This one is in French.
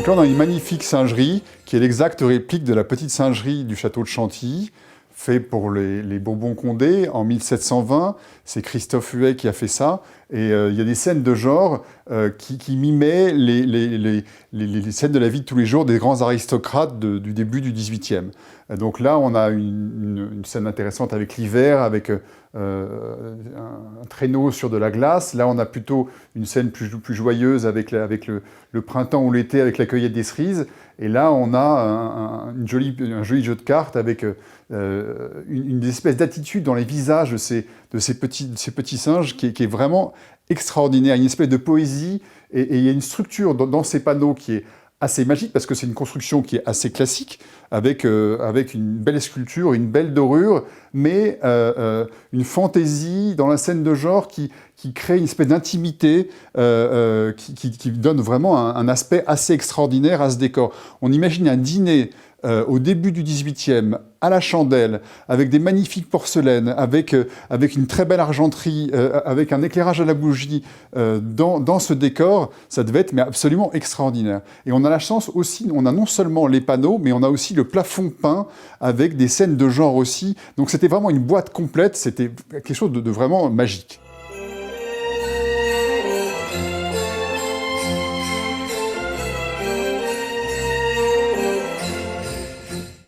Donc là, on a une magnifique singerie qui est l'exacte réplique de la petite singerie du château de Chantilly, fait pour les Bourbons-Condé en 1720. C'est Christophe Huet qui a fait ça. Et il y a des scènes de genre qui mimaient les scènes de la vie de tous les jours des grands aristocrates du début du XVIIIe. Donc là, on a une scène intéressante avec l'hiver, avec un traîneau sur de la glace. Là, on a plutôt une scène plus joyeuse avec le printemps ou l'été, avec la cueillette des cerises. Et là, on a un joli jeu de cartes avec une espèce d'attitude dans les visages de ces petits singes qui est vraiment extraordinaire. Il y a une espèce de poésie et il y a une structure dans ces panneaux qui est assez magique parce que c'est une construction qui est assez classique avec une belle sculpture, une belle dorure, mais une fantaisie dans la scène de genre qui crée une espèce d'intimité qui donne vraiment un aspect assez extraordinaire à ce décor. On imagine un dîner au début du XVIIIe, à la chandelle, avec des magnifiques porcelaines, avec une très belle argenterie, avec un éclairage à la bougie dans ce décor, ça devait être mais absolument extraordinaire. Et on a la chance aussi, on a non seulement les panneaux, mais on a aussi le plafond peint avec des scènes de genre aussi. Donc c'était vraiment une boîte complète, c'était quelque chose de vraiment magique.